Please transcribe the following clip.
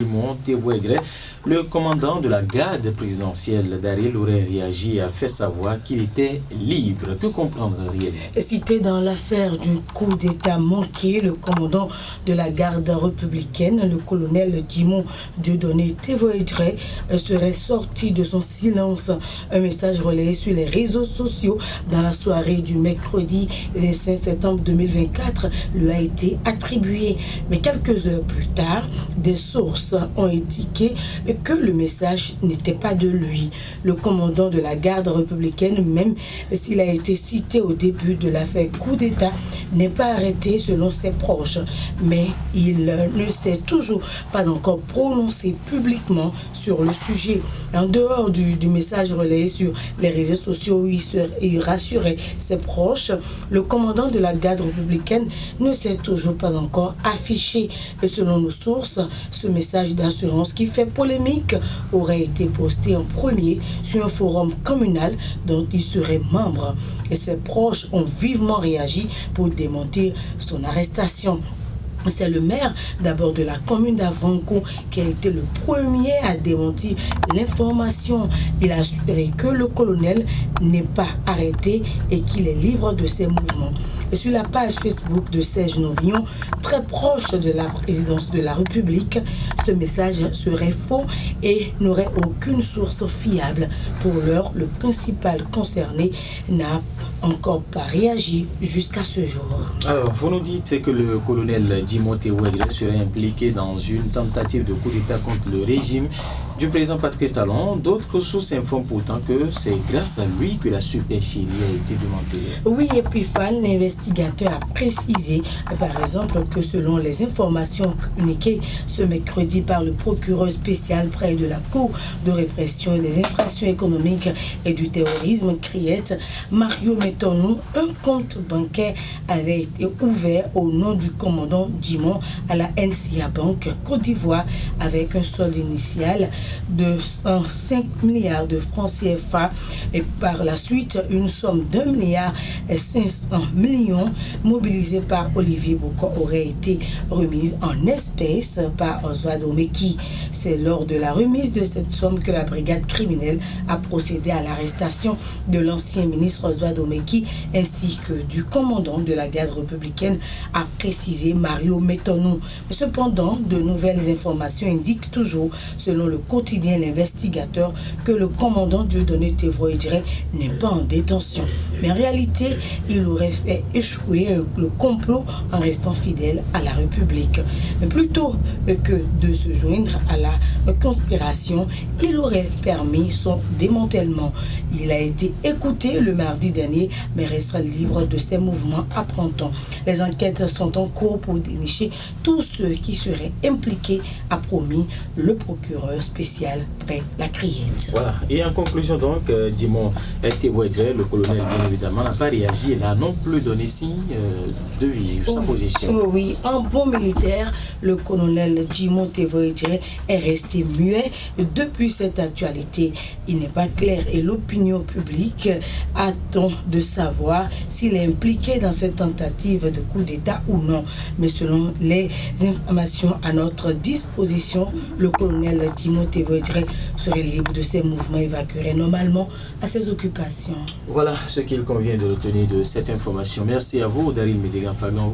Le commandant de la garde présidentielle d'Ariel aurait réagi et a fait savoir qu'il était libre. Que comprendre réellement? Cité dans l'affaire du coup d'État manqué, le commandant de la garde républicaine, le colonel Dimon Dieudonné Tévoédré, serait sorti de son silence. Un message relayé sur les réseaux sociaux dans la soirée du mercredi 25 septembre 2024 lui a été attribué. Mais quelques heures plus tard, des sources ont indiqué que le message n'était pas de lui. Le commandant de la garde républicaine, même s'il a été cité au début de l'affaire coup d'État, n'est pas arrêté selon ses proches. Mais il ne s'est toujours pas encore prononcé publiquement sur le sujet. En dehors du message relayé sur les réseaux sociaux où il rassurait ses proches, le commandant de la garde républicaine ne s'est toujours pas encore affiché. Et selon nos sources, ce message d'assurance qui fait polémique aurait été posté en premier sur un forum communal dont il serait membre. Et ses proches ont vivement réagi pour démentir son arrestation. C'est le maire d'abord de la commune d'Avranco qui a été le premier à démentir l'information. Il a assuré que le colonel n'est pas arrêté et qu'il est libre de ses mouvements. Et sur la page Facebook de Serge Novillon, très proche de la présidence de la République, ce message serait faux et n'aurait aucune source fiable. Pour l'heure, le principal concerné n'a encore pas réagi jusqu'à ce jour. Alors, vous nous dites que le colonel Dimon Tévoédré serait impliqué dans une tentative de coup d'État contre le régime du président Patrice Talon. D'autres sources informent pourtant que c'est grâce à lui que la supercherie a été démantelée. Oui, et puis l'investigateur a précisé, par exemple, que selon les informations communiquées ce mercredi par le procureur spécial près de la Cour de répression des infractions économiques et du terrorisme, CRIET, Mario Metonou, un compte bancaire avait été ouvert au nom du commandant Dimon à la NCA Bank Côte d'Ivoire avec un solde initial de 105 milliards de francs CFA et par la suite une somme d'1,5 milliard mobilisée par Olivier Bocco aurait été remise en espèces par Oswald Omeki. C'est lors de la remise de cette somme que la brigade criminelle a procédé à l'arrestation de l'ancien ministre Oswald Omeki ainsi que du commandant de la garde républicaine, a précisé Mario Metonou. Cependant, de nouvelles informations indiquent toujours, selon le quotidien L'Investigateur, que le commandant Dieudonné Tévoédré n'est pas en détention. Mais en réalité, il aurait fait échouer le complot en restant fidèle à la République. Mais plutôt que de se joindre à la conspiration, il aurait permis son démantèlement. Il a été écouté le mardi dernier, mais restera libre de ses mouvements à printemps. Les enquêtes sont en cours pour dénicher tous ceux qui seraient impliqués, a promis le procureur spécial près la CRIET. Voilà. Et en conclusion donc, Dimon Tévoédré, le colonel bien évidemment n'a pas réagi et n'a non plus donné signe de vivre sa position. Oui, en bon militaire, le colonel Dimon Tévoédré est resté muet depuis cette actualité. Il n'est pas clair et l'opinion publique attend de savoir s'il est impliqué dans cette tentative de coup d'État ou non. Mais selon les informations à notre disposition, le colonel Dimon Tévoédré serait libre de ses mouvements, évacuerait normalement à ses occupations. Voilà ce qu'il convient de retenir de cette information. Merci à vous, Daryl Médégan Fagan.